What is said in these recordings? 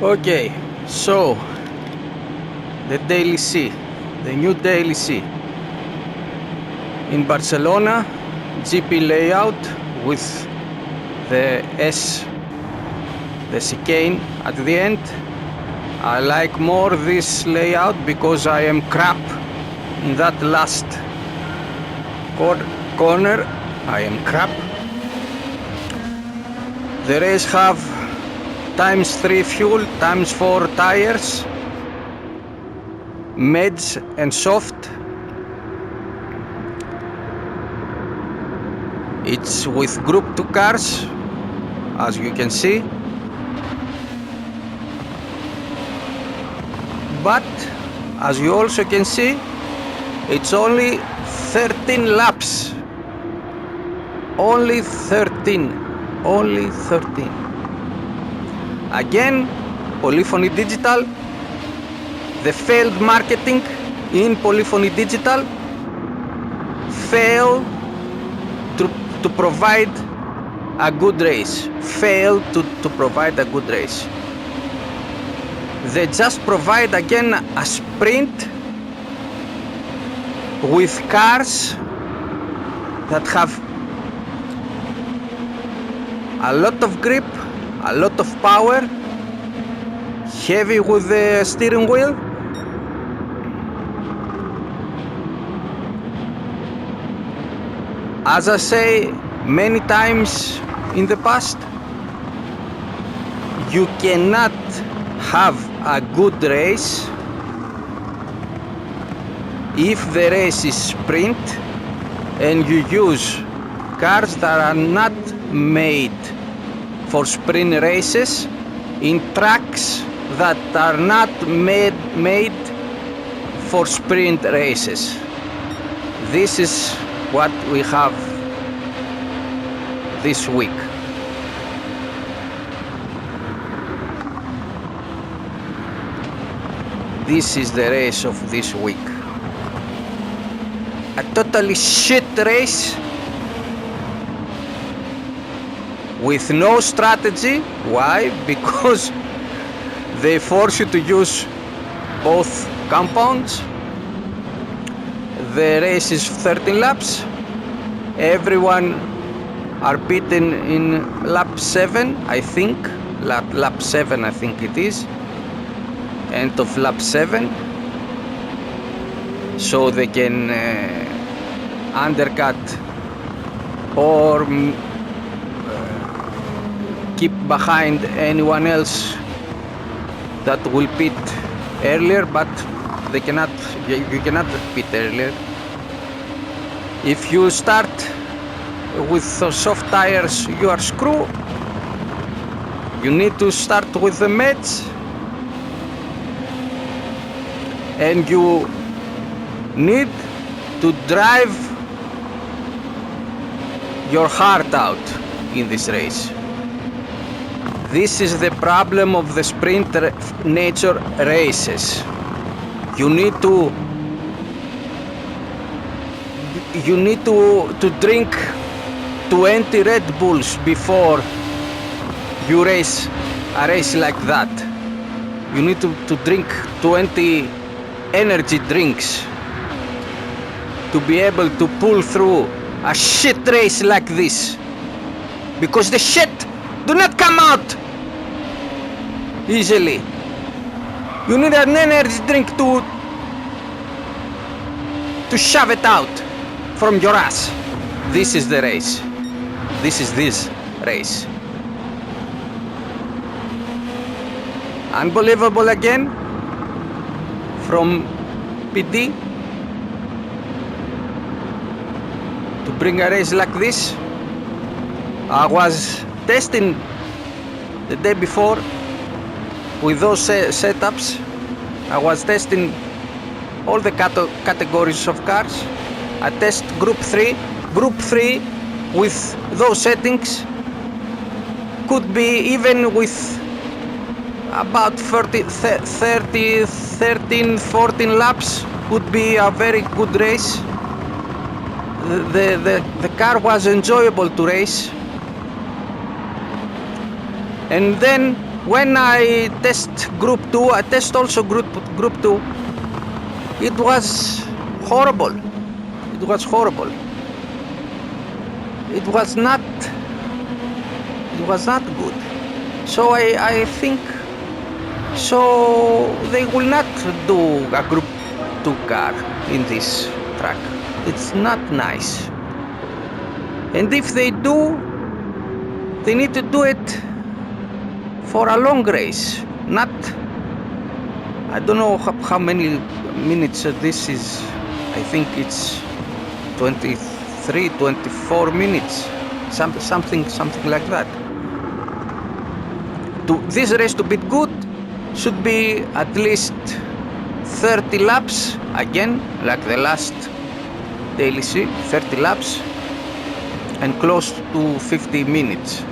Okay, so the daily C, the new daily C in Barcelona, GP layout with the S, the chicane at the end. I like more this layout because I am crap in that last corner. I am crap. The race have ×3 fuel, ×4 tires, meds and soft. It's with Group 2 cars, as you can see. But as you also can see, it's only 13 laps. Only 13. Again, Polyphony Digital, the failed marketing in Polyphony Digital failed to provide a good race. Failed to provide a good race. They just provide again a sprint with cars that have a lot of grip, a lot of power, heavy with the steering wheel. As I say many times in the past, you cannot have a good race if the race is sprint and you use cars that are not made for sprint races in tracks that are not made for sprint races. This is what we have this week. This is the race of this week. A totally shit race with no strategy. Why? Because they force you to use both compounds. The race is 13 laps. Everyone are beaten in lap 7, I think. Lap 7, I think it is. End of lap 7. So they can undercut or keep behind anyone else that will pit earlier, but you cannot pit earlier. If you start with soft tires, you are screwed. You need to start with the meds, and you need to drive your heart out in this race. This is the problem of the sprint nature races. You need to drink 20 Red Bulls before you race a race like that. You need to drink 20 energy drinks to be able to pull through a shit race like this, because the shit do not come out easily. You need an energy drink to shove it out from your ass. This is the race. This is this race. Unbelievable again from PD to bring a race like this. I was testing the day before with those setups. I was testing all the categories of cars. I test Group 3. Group 3 with those settings could be even with about 13, 14 laps would be a very good race. The car was enjoyable to race. And then when I test Group 2, I test also Group 2. It was horrible. It was horrible. It was not good. So I think so they will not do a Group 2 car in this track. It's not nice. And if they do, they need to do it for a long race, not, I don't know how many minutes this is. I think it's 23, 24 minutes, something like that. This race to be good should be at least 30 laps, again, like the last daily, 30 laps, and close to 50 minutes,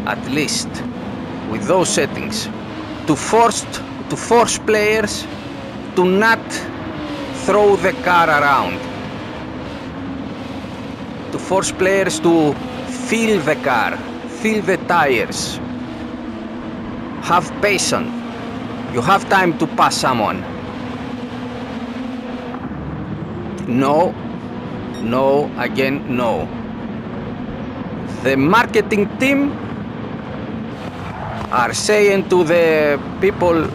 at least, with those settings, to force players to not throw the car around, to force players to feel the car, feel the tires, have patience. You have time to pass someone. No, again, no. The marketing team are saying to the people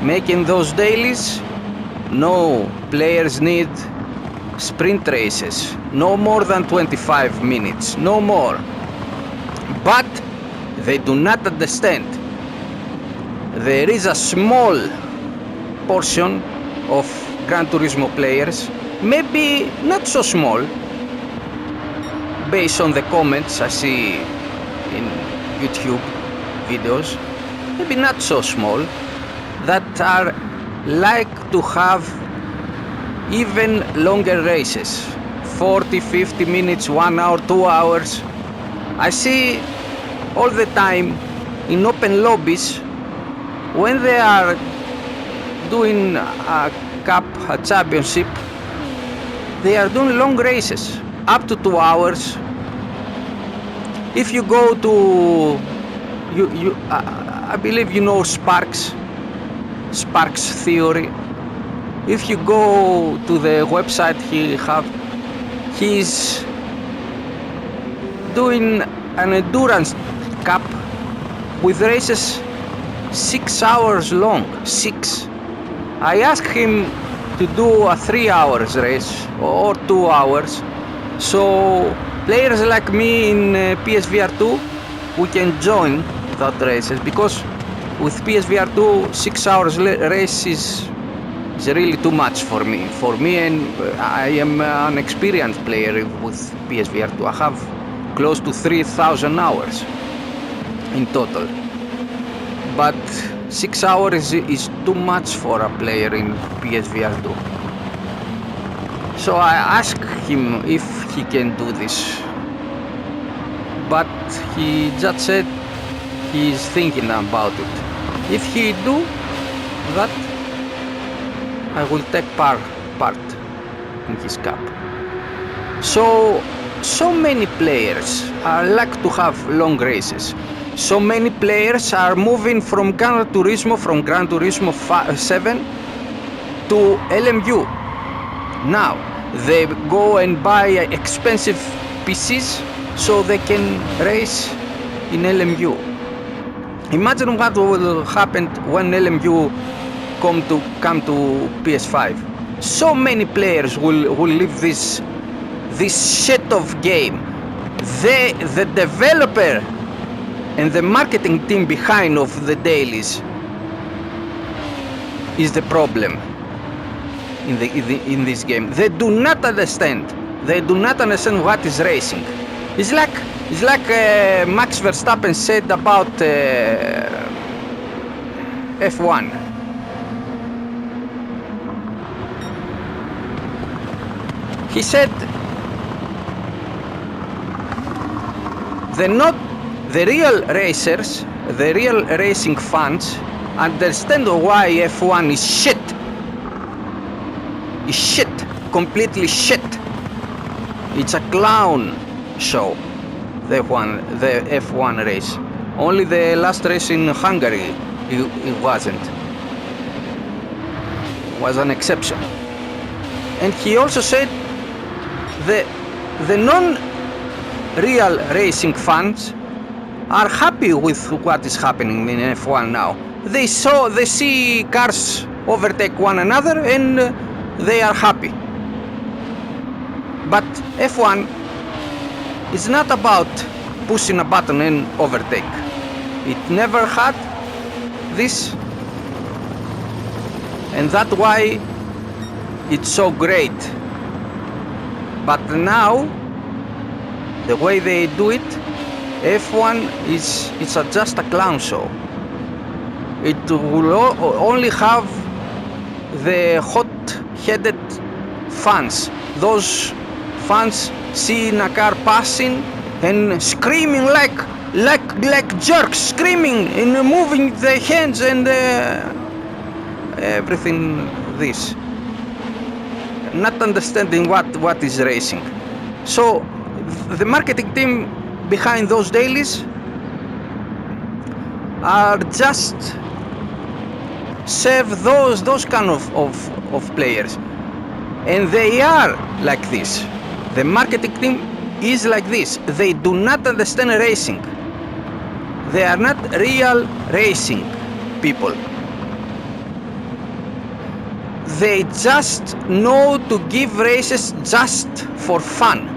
making those dailies, no, players need sprint races, no more than 25 minutes, no more. But they do not understand. There is a small portion of Gran Turismo players, maybe not so small, based on the comments I see in YouTube videos, maybe not so small, that are like to have even longer races, 40, 50 minutes, 1 hour, 2 hours. I see all the time in open lobbies when they are doing a cup, a championship, they are doing long races, up to 2 hours. If you go to, I believe you know Sparks theory. If you go to the website, he's doing an endurance cup with races 6 hours long. 6. I asked him to do a 3 hours race or 2 hours, so players like me in PSVR 2, we can join that races, because with PSVR 2 6 hours race is really too much for me, and I am an experienced player with PSVR 2. I have close to 3,000 hours in total, but 6 hours is too much for a player in PSVR 2. So I asked him if he can do this, but he just said he's thinking about it. If he do that, I will take part in his cup. So many players like to have long races. So many players are moving from Gran Turismo 7 to LMU. Now they go and buy expensive PCs so they can race in LMU. Imagine what will happen when LMU come to PS5. So many players will leave this shit of game. The developer and the marketing team behind of the dailies is the problem in this game. They do not understand. They do not understand what is racing. It's like Max Verstappen said about F1. He said the real racers, the real racing fans understand why F1 is shit. It's shit, completely shit. It's a clown show, the F1 race. Only the last race in Hungary, it wasn't. It was an exception. And he also said the non-real racing fans are happy with what is happening in F1 now. They see cars overtake one another and they are happy. But F1 is not about pushing a button and overtake. It never had this, and that's why it's so great. But now, the way they do it, F1 it's just a clown show. It will only have the hot-headed fans. Those fans seeing a car passing and screaming like jerks, screaming and moving their hands and everything this. Not understanding what is racing. So the marketing team behind those dailies are just serve those kind of players, and they are like this. The marketing team is like this. They do not understand racing. They are not real racing people. They just know to give races just for fun.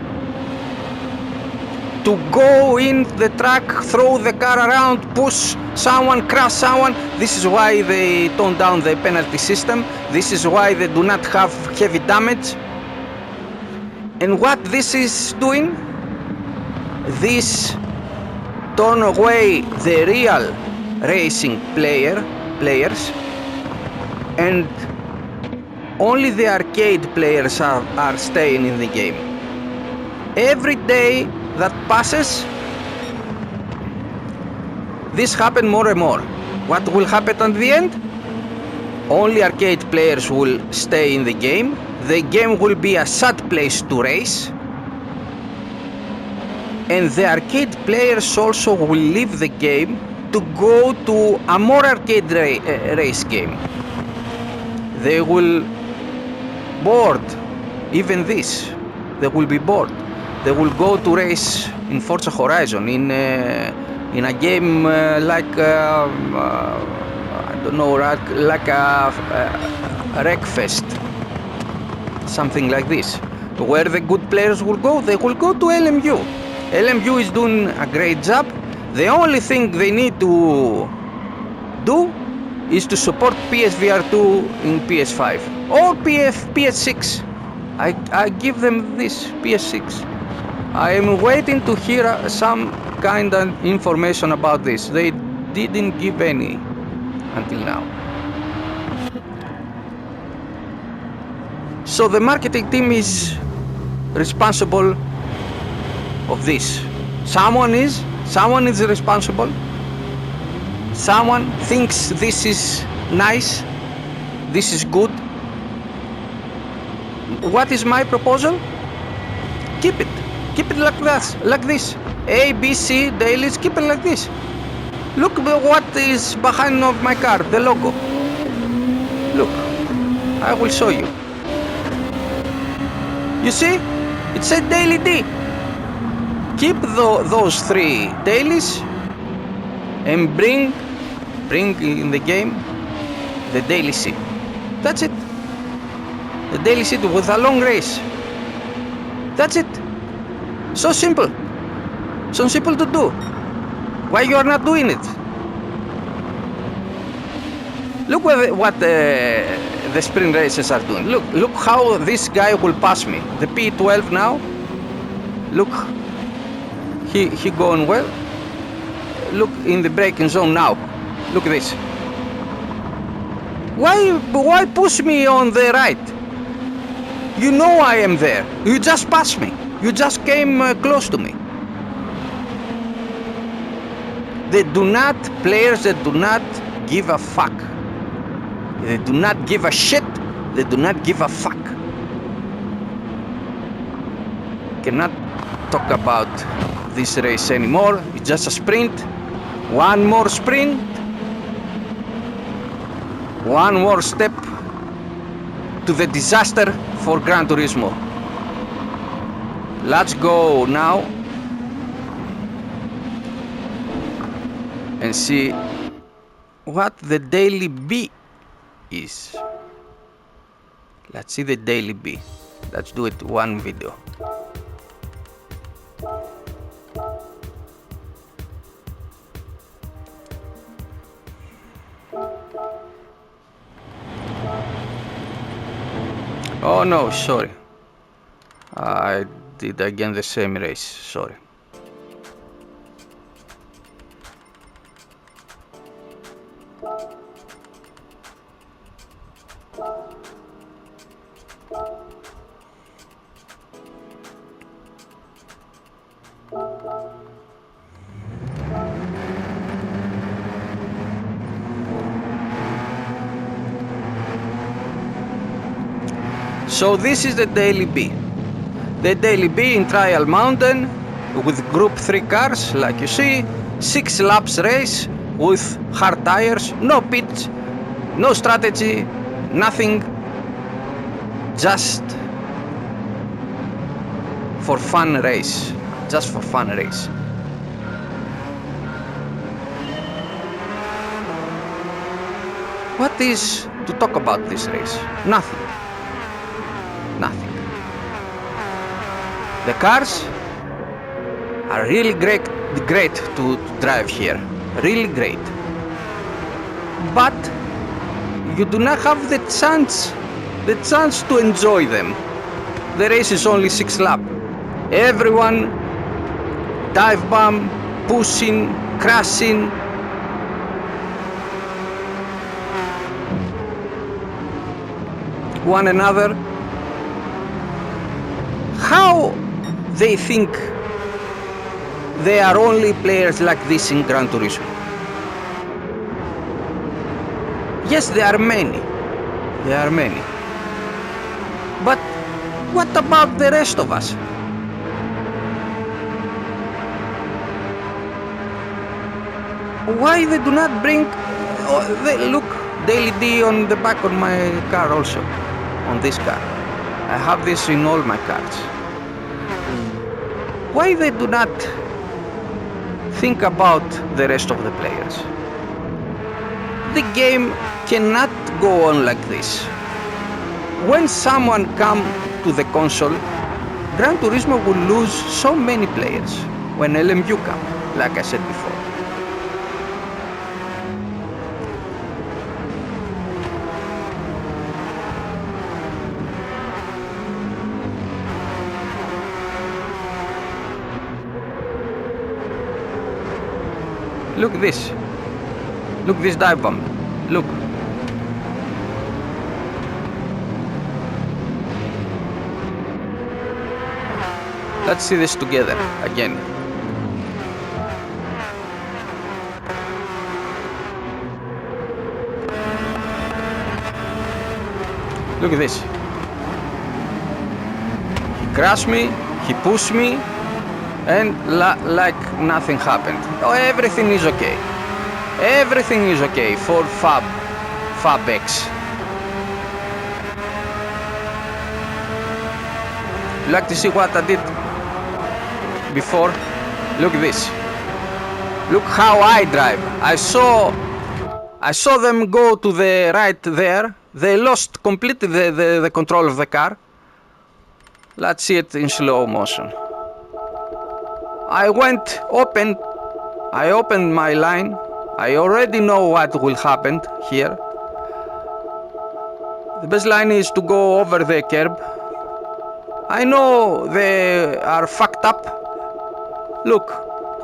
To go in the track, throw the car around, push someone, crash someone. This is why they tone down the penalty system. This is why they do not have heavy damage. And what this is doing, this turn away the real racing players, and only the arcade players are staying in the game. Every day that passes, this happens more and more. What will happen at the end? Only arcade players will stay in the game. The game will be a sad place to race. And the arcade players also will leave the game to go to a more arcade race game. They will bored, even this. They will be bored. They will go to race in Forza Horizon, in a game like I don't know, like a Wreckfest, something like this. Where the good players will go, they will go to LMU. LMU is doing a great job. The only thing they need to do is to support PSVR 2 in PS5 or PS6. I give them this PS6. I am waiting to hear some kind of information about this. They didn't give any until now. So the marketing team is responsible of this. Someone is responsible. Someone thinks this is nice, this is good. What is my proposal? Keep it like this. A, B, C dailies, keep it like this. Look what is behind of my car, the logo. Look, I will show you. You see, it said Daily D. Keep those three dailies and bring in the game the Daily C. That's it. The Daily C with a long race. That's it. So simple. So simple to do. Why you are not doing it? Look what the sprint races are doing. Look how this guy will pass me. The P12 now. Look, he going well. Look in the braking zone now. Look at this. Why push me on the right? You know I am there. You just passed me. You just came close to me. Players that do not give a fuck. They do not give a shit. They do not give a fuck. Cannot talk about this race anymore. It's just a sprint. One more sprint. One more step to the disaster for Gran Turismo. Let's go now and see what the daily B is. Let's see the daily B. Let's do it one video. Oh no, sorry. I did again the same race, sorry. So this is the daily B. The daily B in Trial Mountain with Group 3 cars, like you see, 6 laps race with hard tires, no pits, no strategy, nothing, just for fun race, just for fun race. What is to talk about this race? Nothing. Nothing. The cars are really great to drive here, really great. But you do not have the chance to enjoy them. The race is only 6 laps. Everyone dive bomb, pushing, crashing. One another. How they think they are only players like this in Gran Turismo? Yes, there are many. There are many. But what about the rest of us? Why they do not bring... look, Daily D on the back of my car also. On this car. I have this in all my cars. Why they do not think about the rest of the players? The game cannot go on like this. When someone comes to the console, Gran Turismo will lose so many players when LMU come, like I said before. Look this. Look this dive bomb. Look. Let's see this together again. Look at this. He crashed me, he pushed me, and like nothing happened. Oh, everything is okay. Everything is okay for FabX. You like to see what I did before? Look at this. Look how I drive. I saw them go to the right there. They lost completely the control of the car. Let's see it in slow motion. I opened my line. I already know what will happen here. The best line is to go over the curb. I know they are fucked up. Look,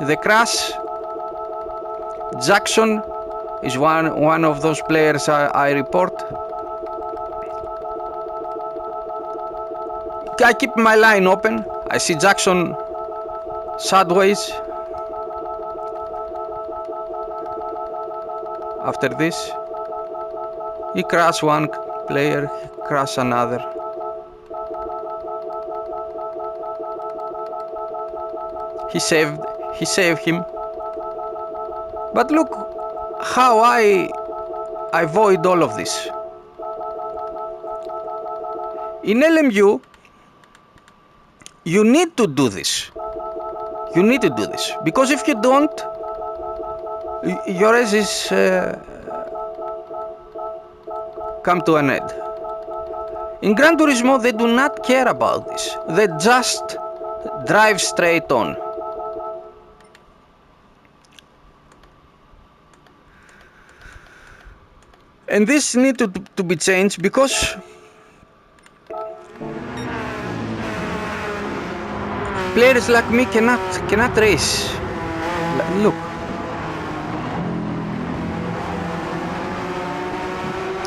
the crash. Jackson is one of those players I report. I keep my line open. I see Jackson sideways. After this, he crashed one player, he crashed another. He saved him. But look how I avoid all of this. In LMU, you need to do this. You need to do this. Because if you don't, your race is come to an end. In Gran Turismo, they do not care about this. They just drive straight on. And this needs to be changed because players like me cannot race. Look.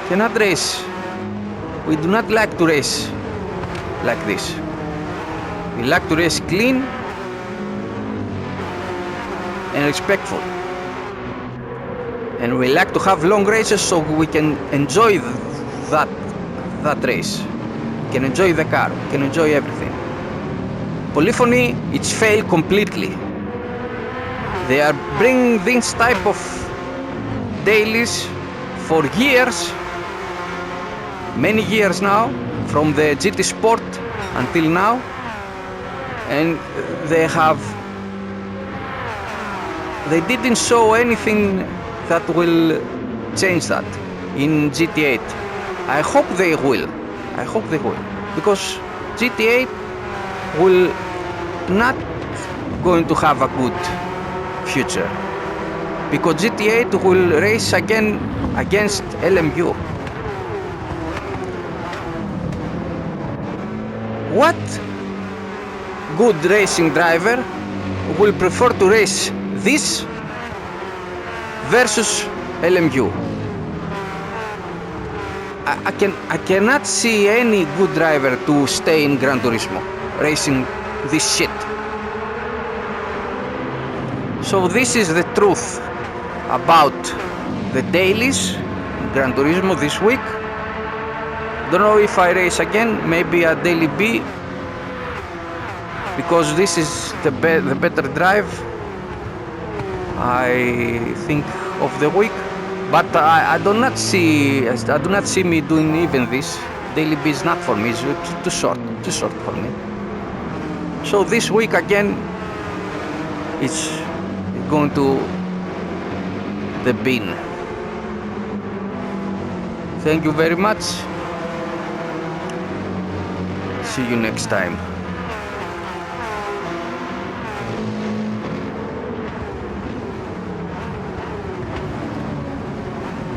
Cannot race. We do not like to race like this. We like to race clean and respectful. And we like to have long races so we can enjoy that race. We can enjoy the car, we can enjoy everything. Polyphony, it's failed completely. They are bringing this type of dailies for years, many years now, from the GT Sport until now, and they didn't show anything that will change that in GT8. I hope they will. Because GT8 will not going to have a good future. Because GT8 will race again against LMU. What good racing driver will prefer to race this versus LMU? I cannot see any good driver to stay in Gran Turismo racing this shit. So this is the truth about the dailies in Gran Turismo this week. Don't know if I race again, maybe a daily B, because this is the better drive, I think, of the week. But I do not see me doing even this. Daily B is not for me. It's too short for me. So this week again, it's going to the bin. Thank you very much. See you next time.